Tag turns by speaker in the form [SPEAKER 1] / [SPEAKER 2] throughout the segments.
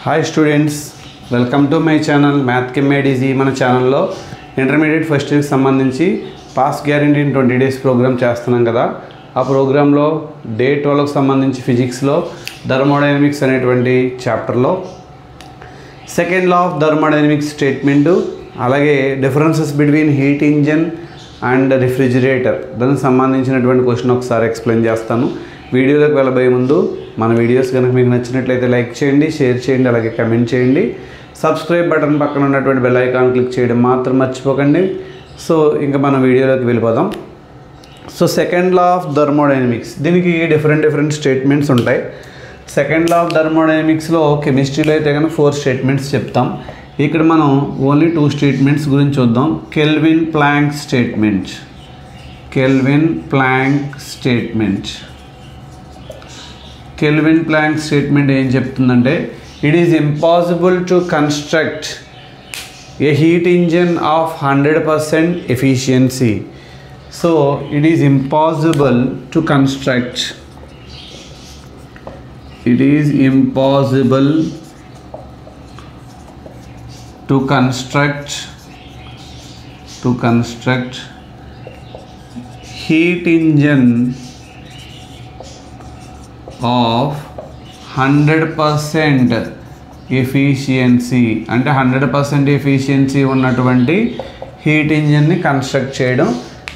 [SPEAKER 1] Hi students, welcome to my channel math chem made easy. మన ఛానల్లో intermediate first ఇయర్కి సంబంధించి pass guarantee in 20 days program చేస్తున్నాం కదా. ఆ ప్రోగ్రాంలో డే 12కి సంబంధించి ఫిజిక్స్లో థర్మోడైనమిక్స్ అనేటువంటి చాప్టర్లో second law of thermodynamics statement, అలాగే differences between heat engine and refrigerator దానికి సంబంధించినటువంటి క్వశ్చన్ ఒకసారి ఎక్స్ప్లెయిన్ చేస్తాను. వీడియోలోకి వెళ్ళబోయే ముందు మన వీడియోస్ కనుక మీకు నచ్చినట్లయితే లైక్ చేయండి, షేర్ చేయండి, అలాగే కమెంట్ చేయండి. సబ్స్క్రైబ్ బటన్ పక్కన ఉన్నటువంటి బెల్ ఐకాన్ క్లిక్ చేయడం మాత్రం మర్చిపోకండి. సో ఇంకా మన వీడియోలోకి వెళ్ళిపోదాం. So second law of thermodynamics, దీనికి డిఫరెంట్ స్టేట్మెంట్స్ ఉంటాయి. సెకండ్ లా ఆఫ్ థర్మోడైనమిక్స్లో కెమిస్ట్రీలో అయితే కనుక 4 స్టేట్మెంట్స్ చెప్తాం. ఇక్కడ మనం ఓన్లీ 2 స్టేట్మెంట్స్ గురించి చూద్దాం. Kelvin Planck statement. Kelvin Planck statement ఏం చెప్తుందంటే, it is impossible to construct a heat engine of 100% efficiency. So it is impossible to construct heat engine of 100% efficiency, అంటే 100% ఎఫిషియన్సీ ఉన్నటువంటి హీట్ ఇంజన్ని కన్స్ట్రక్ట్ చేయడం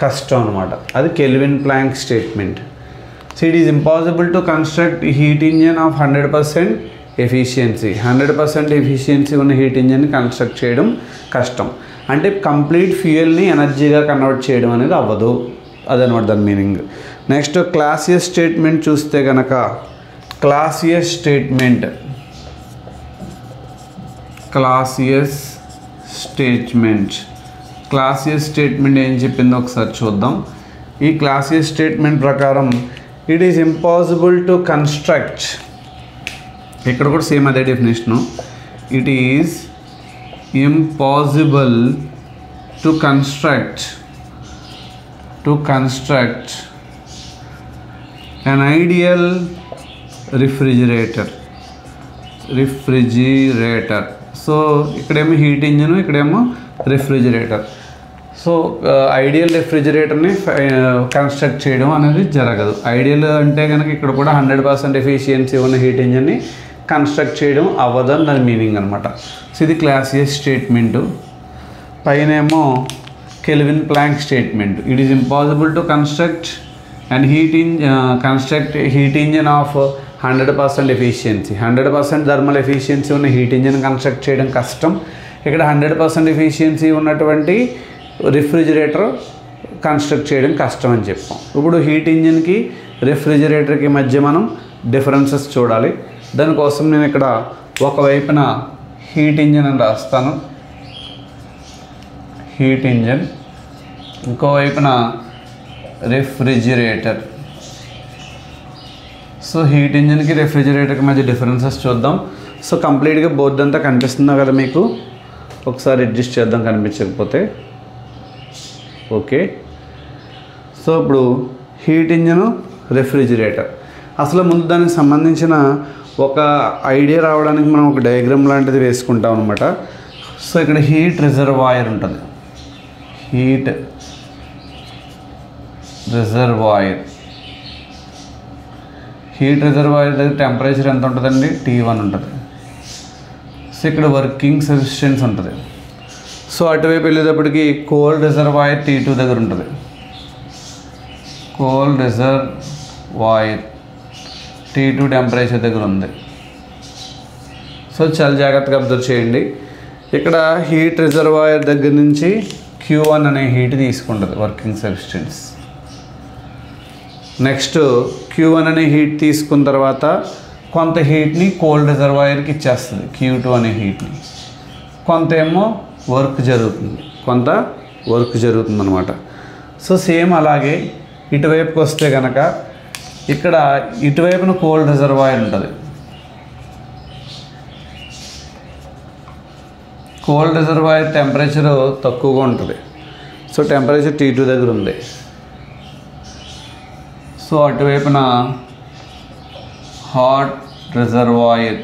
[SPEAKER 1] కష్టం అనమాట. అది Kelvin Planck statement. So it is impossible to construct heat engine of 100% efficiency. 100% efficiency ఉన్న heat ఇంజన్ని construct చేయడం కష్టం. అంటే కంప్లీట్ ఫ్యూయల్ని ఎనర్జీగా కన్వర్ట్ చేయడం అనేది అవ్వదు. అదనమాట దాని మీనింగ్. నెక్స్ట్ క్లాసియస్ స్టేట్మెంట్ చూస్తే కనుక, క్లాసియస్ స్టేట్మెంట్ ఏం చెప్పిందో ఒకసారి చూద్దాం. ఈ క్లాసియస్ స్టేట్మెంట్ ప్రకారం it is impossible to construct, ఇక్కడ కూడా సేమ్ అదే definition, it is impossible to construct an ideal refrigerator. So ఇక్కడేమో హీట్ ఇంజన్, ఇక్కడేమో రిఫ్రిజిరేటర్. సో ఐడియల్ రిఫ్రిజిరేటర్ని కన్స్ట్రక్ట్ చేయడం అనేది జరగదు. ఐడియల్ అంటే కనుక ఇక్కడ కూడా 100% ఎఫిషియన్సీ ఉన్న హీట్ ఇంజన్ని కన్స్ట్రక్ట్ చేయడం అవ్వదని దాని మీనింగ్ అనమాట. సో ఇది క్లాసియస్ స్టేట్మెంటు. పైనేమో Kelvin Planck statement. It is impossible to construct heat engine of 100% efficiency. 100% thermal efficiency ఉన్న హీట్ ఇంజన్ కన్స్ట్రక్ట్ చేయడం కష్టం. ఇక్కడ 100% ఎఫిషియన్సీ ఉన్నటువంటి రిఫ్రిజిరేటర్ కన్స్ట్రక్ట్ చేయడం కష్టం అని చెప్పాం. ఇప్పుడు హీట్ ఇంజన్కి రిఫ్రిజిరేటర్కి మధ్య మనం డిఫరెన్సెస్ చూడాలి. దానికోసం నేను ఇక్కడ ఒకవైపున హీట్ ఇంజన్ అని రాస్తాను, హీట్ ఇంజన్, ఇంకోవైపున రిఫ్రిజిరేటర్. సో హీట్ ఇంజన్కి రిఫ్రిజిరేటర్కి మధ్య డిఫరెన్సెస్ చూద్దాం. సో కంప్లీట్గా బోర్డు అంతా కనిపిస్తుందా కదా మీకు? ఒకసారి అడ్జస్ట్ చేద్దాం కనిపించకపోతే. ఓకే, సో ఇప్పుడు హీట్ ఇంజను, రిఫ్రిజిరేటర్. అసలు ముందు దానికి సంబంధించిన ఒక ఐడియా రావడానికి మనం ఒక డయాగ్రామ్ లాంటిది వేసుకుంటాం అనమాట. సో ఇక్కడ హీట్ రిజర్వాయర్ ఉంటుంది. హీట్ రిజర్వాయర్ దగ్గర టెంపరేచర్ ఎంత ఉంటుందండి? T1 ఉంటుంది. సో ఇక్కడ వర్కింగ్ రెసిస్టెన్స్ ఉంటుంది. సో అటువైపు వెళ్ళేటప్పటికి కోల్డ్ రిజర్వాయర్ T2 దగ్గర ఉంటుంది. కోల్డ్ రిజర్వాయర్ T2 టెంపరేచర్ దగ్గర ఉంది. సో చాలా జాగ్రత్తగా అబ్జర్వ్ చేయండి. ఇక్కడ హీట్ రిజర్వాయర్ దగ్గర నుంచి Q1 అనే హీట్ తీసుకుంటుంది, వర్కింగ్ రెసిస్టెన్స్. నెక్స్ట్ Q1 అనే హీట్ తీసుకున్న తర్వాత కొంత హీట్ని కోల్డ్ రిజర్వాయర్కి ఇచ్చేస్తుంది, Q2 అనే హీట్ని. కొంత ఏమో వర్క్ జరుగుతుంది అనమాట. సో సేమ్ అలాగే ఇటువైపుకి వస్తే కనుక ఇక్కడ ఇటువైపున కోల్డ్ రిజర్వాయర్ ఉంటుంది. కోల్డ్ రిజర్వాయర్ టెంపరేచర్ తక్కువగా ఉంటుంది. సో టెంపరేచర్ T2 దగ్గర ఉంది. సో అటువైపున హాట్ రిజర్వాయర్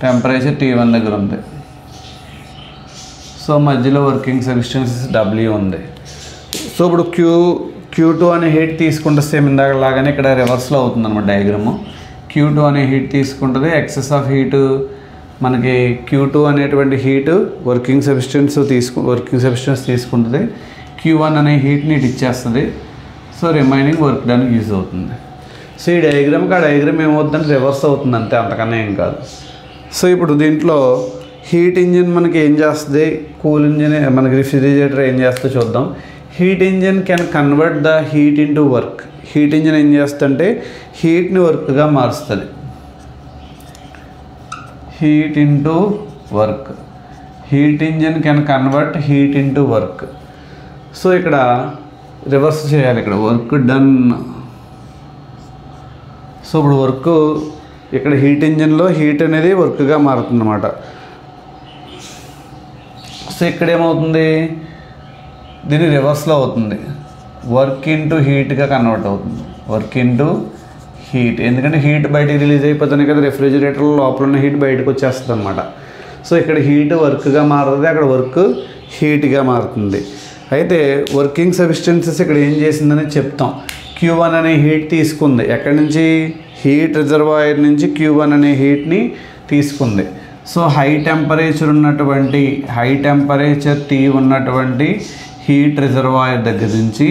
[SPEAKER 1] టెంపరేచర్ T1 దగ్గర ఉంది. సో మధ్యలో వర్కింగ్ సబ్స్టెన్సెస్ W ఉంది. సో ఇప్పుడు Q2 అనే హీట్ తీసుకుంటే సేమ్ ఇందాక లాగానే ఇక్కడ రివర్స్లో అవుతుంది అనమాట డయాగ్రాము. Q2 అనే హీట్ తీసుకుంటుంది, ఎక్సెస్ ఆఫ్ హీటు మనకి Q2 అనేటువంటి హీటు వర్కింగ్ సబ్స్టెన్స్ తీసుకుంటుంది. Q1 అనే హీట్ని ఇటు ఇచ్చేస్తుంది. సో రిమైనింగ్ వర్క్ డన్కి యూజ్ అవుతుంది. సో ఈ డయాగ్రామ్కి ఆ డయాగ్రామ్ ఏమవుతుందంటే రివర్స్ అవుతుంది అంతే, అంతకన్నా ఏం కాదు. సో ఇప్పుడు దీంట్లో హీట్ ఇంజిన్ మనకి ఏం చేస్తుంది, కూల్ ఇంజిన్ మనకి రిఫ్రిజిరేటర్ ఏం చేస్తుందో చూద్దాం. Heat engine can convert the heat into work. Heat engine ఏం చేస్తుందంటే హీట్ని వర్క్గా మారుస్తుంది. Heat into work. Heat engine can convert heat into work. So ఇక్కడ రివర్స్ చేయాలి, ఇక్కడ వర్క్ డన్. సో ఇప్పుడు వర్క్ ఇక్కడ హీట్ ఇంజిన్లో హీట్ అనేది వర్క్గా మారుతుంది అన్నమాట. సో ఇక్కడ ఏమవుతుంది, దీని రివర్స్లో అవుతుంది, వర్క్ ఇంటూ హీట్గా కన్వర్ట్ అవుతుంది. వర్క్ ఇంటూ హీట్, ఎందుకంటే హీట్ బయటికి రిలీజ్ అయిపోతుంది కదా, రిఫ్రిజిరేటర్లో లోపల ఉన్న హీట్ బయటకు వచ్చేస్తుంది అనమాట. సో ఇక్కడ హీట్ వర్క్గా మారుతుంది, అక్కడ వర్క్ హీట్గా మారుతుంది. అయితే వర్కింగ్ సబ్స్టెన్సెస్ ఇక్కడ ఏం చేసిందని చెప్తాం. Q1 అనే హీట్ తీసుకుంది, ఎక్కడి నుంచి, హీట్ రిజర్వాయర్ నుంచి Q1 అనే హీట్ని తీసుకుంది. సో హై టెంపరేచర్ T ఉన్నటువంటి హీట్ రిజర్వాయర్ దగ్గర నుంచి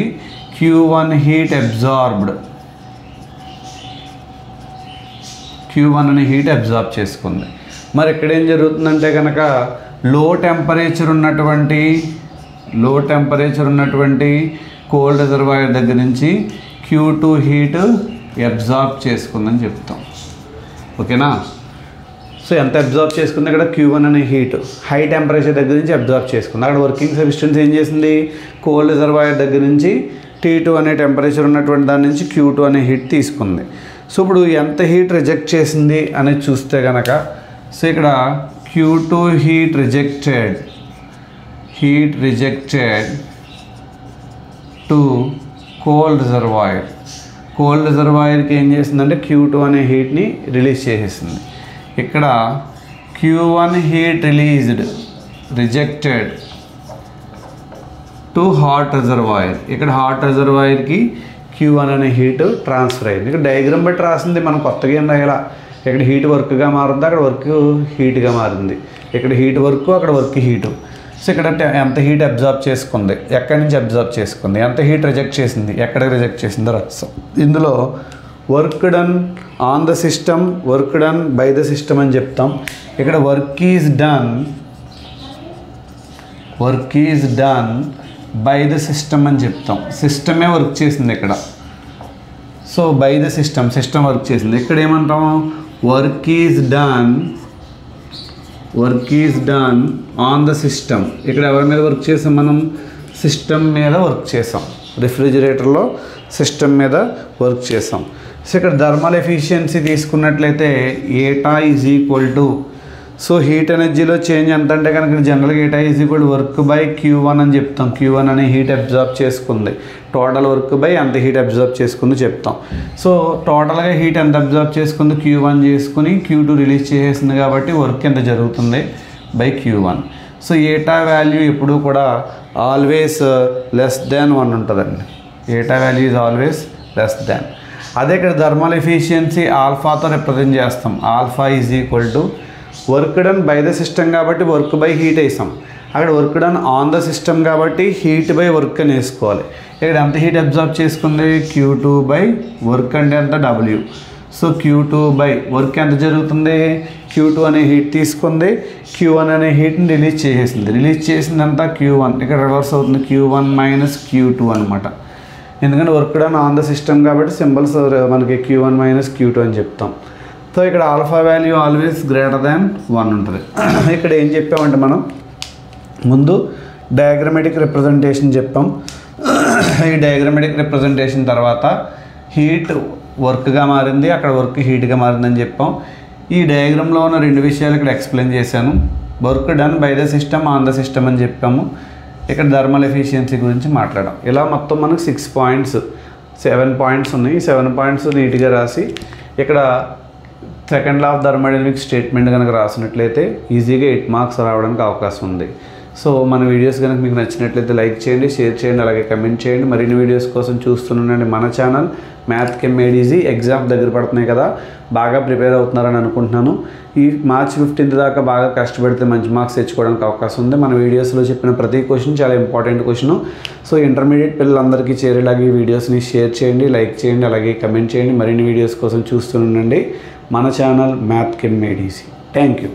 [SPEAKER 1] Q1 హీట్ అబ్జార్బ్డ్, Q1 అనే హీట్ అబ్జార్బ్ చేసుకుంది. మరి ఇక్కడ ఏం జరుగుతుందంటే కనుక లో టెంపరేచర్ ఉన్నటువంటి కోల్డ్ రిజర్వాయర్ దగ్గర నుంచి Q2 హీట్ అబ్జార్బ్ చేసుకుందని చెప్తాం. ఓకేనా? సో ఎంత అబ్జార్బ్ చేసుకుంది, ఇక్కడ Q1 అనే హీట్ హై టెంపరేచర్ దగ్గర నుంచి అబ్జార్బ్ చేసుకుంది. అక్కడ వర్కింగ్ సబ్స్టెన్స్ ఏం చేసింది, కోల్డ్ రిజర్వాయర్ దగ్గర నుంచి T2 అనే టెంపరేచర్ ఉన్నటువంటి దాని నుంచి Q2 అనే హీట్ తీసుకుంది. సో ఇప్పుడు ఎంత హీట్ రిజెక్ట్ చేసింది అనేది చూస్తే కనుక, సో ఇక్కడ Q2 heat rejected to cold రిజర్వాయర్కి ఏం చేసిందంటే Q2 అనే హీట్ని రిలీజ్ చేసేసింది. ఇక్కడ Q1 heat rejected to hot reservoir, ఇక్కడ హాట్ రిజర్వాయర్కి Q1 అనే హీట్ ట్రాన్స్ఫర్ అయింది. ఇక్కడ డయాగ్రామ్ బట్టి రాసింది, మనం కొత్తగా ఏం రాయాల. ఇక్కడ హీట్ వర్క్గా మారుంది, అక్కడ వర్క్ హీట్గా మారింది. ఇక్కడ హీట్ వర్క్, అక్కడ వర్క్ హీటు. సో ఇక్కడ ఎంత హీట్ అబ్జార్బ్ చేసుకుంది, ఎక్కడి నుంచి అబ్జార్బ్ చేసుకుంది, ఎంత హీట్ రిజెక్ట్ చేసింది, ఎక్కడికి రిజెక్ట్ చేసిందో రాస్తాం. ఇందులో work done on the system, work done by the system అని చెప్తాం. ఇక్కడ work is done by the system అని చెప్తాం. సిస్టమే వర్క్ చేసింది ఇక్కడ. So by the system work చేసింది. ఇక్కడ ఏమంటాం, work is done on the system. ఇక్కడ ఎవరి మీద వర్క్ చేసాం, మనం సిస్టమ్ మీద వర్క్ చేసాం. రిఫ్రిజిరేటర్లో సిస్టమ్ మీద వర్క్ చేసాం. సో ఇక్కడ థర్మల్ ఎఫిషియన్సీ తీసుకున్నట్లయితే eta is equal to, so heat ఎనర్జీలో చేంజ్ ఎంత అంటే కనుక జనరల్గా ఏటా is equal work by Q1 అని చెప్తాం. Q1 అనే హీట్ అబ్జార్బ్ చేసుకుంది, టోటల్ వర్క్ బై అంత హీట్ అబ్జార్బ్ చేసుకుంది చెప్తాం. సో టోటల్గా హీట్ ఎంత అబ్జార్బ్ చేసుకుంది, Q1 చేసుకుని Q2 రిలీజ్ చేసేసింది కాబట్టి వర్క్ ఎంత జరుగుతుంది బై Q1. సో ఏటా వాల్యూ ఎప్పుడు కూడా ఆల్వేస్ లెస్ దాన్ 1 ఉంటుందండి. ఏటా value is always less than. అదే ఇక్కడ థర్మల్ ఎఫిషియన్సీ ఆల్ఫాతో రిప్రజెంట్ చేస్తాం. Alpha is equal to work done by the system కాబట్టి వర్క్ బై హీట్ వేసాం. అక్కడ work done on the system కాబట్టి హీట్ బై వర్క్ అని వేసుకోవాలి. ఇక్కడ ఎంత హీట్ అబ్జార్బ్ చేసుకుంది, Q2 బై వర్క్ అంటే ఎంత W. So Q2 by work ఎంత జరుగుతుంది, Q2 అనే హీట్ తీసుకుంది, Q1 అనే హీట్ని రిలీజ్ చేసేసింది. రిలీజ్ చేసిందంతా Q1, ఇక్కడ రివర్స్ అవుతుంది Q1 మైనస్ Q2 అనమాట. ఎందుకంటే work done on the system కాబట్టి సింబల్స్ మనకి Q1 మైనస్ Q2 అని చెప్తాం. సో ఇక్కడ alpha value always greater than 1 ఉంటుంది. ఇక్కడ ఏం చెప్పామంటే మనం ముందు డయాగ్రమెటిక్ రిప్రజెంటేషన్ చెప్పాం. ఈ డయాగ్రమెటిక్ రిప్రజెంటేషన్ తర్వాత హీట్ వర్క్గా మారింది, అక్కడ వర్క్ హీట్గా మారిందని చెప్పాం. ఈ డయాగ్రామ్లో ఉన్న 2 విషయాలు ఇక్కడ ఎక్స్ప్లెయిన్ చేశాను. Work done by the system on the system అని చెప్పాము. ఇక్కడ థర్మల్ ఎఫిషియన్సీ గురించి మాట్లాడాం. ఇలా మొత్తం మనకు 7 పాయింట్స్ ఉన్నాయి. ఈ 7 పాయింట్స్ నీట్గా రాసి ఇక్కడ second law of thermodynamics statement కనుక రాసినట్లయితే ఈజీగా 8 మార్క్స్ రావడానికి అవకాశం ఉంది. సో మన వీడియోస్ కనుక మీకు నచ్చినట్లయితే లైక్ చేయండి, షేర్ చేయండి, అలాగే కమెంట్ చేయండి. మరిన్ని వీడియోస్ కోసం చూస్తుండండి మన channel math chem made easy. Exam దగ్గర పడుతున్నాయి కదా, బాగా ప్రిపేర్ అవుతున్నారని అనుకుంటున్నాను. ఈ మార్చ్ 15 దాకా బాగా కష్టపడితే మంచి మార్క్స్ తెచ్చుకోవడానికి అవకాశం ఉంది. మన వీడియోస్లో చెప్పిన ప్రతి క్వశ్చన్ చాలా ఇంపార్టెంట్ క్వశ్చన్. సో ఇంటర్మీడియట్ పిల్లలందరికీ చేరేలాగా ఈ వీడియోస్ని షేర్ చేయండి, లైక్ చేయండి, అలాగే కమెంట్ చేయండి. మరిన్ని వీడియోస్ కోసం చూస్తుండండి మన channel math chem made easy. Thank you.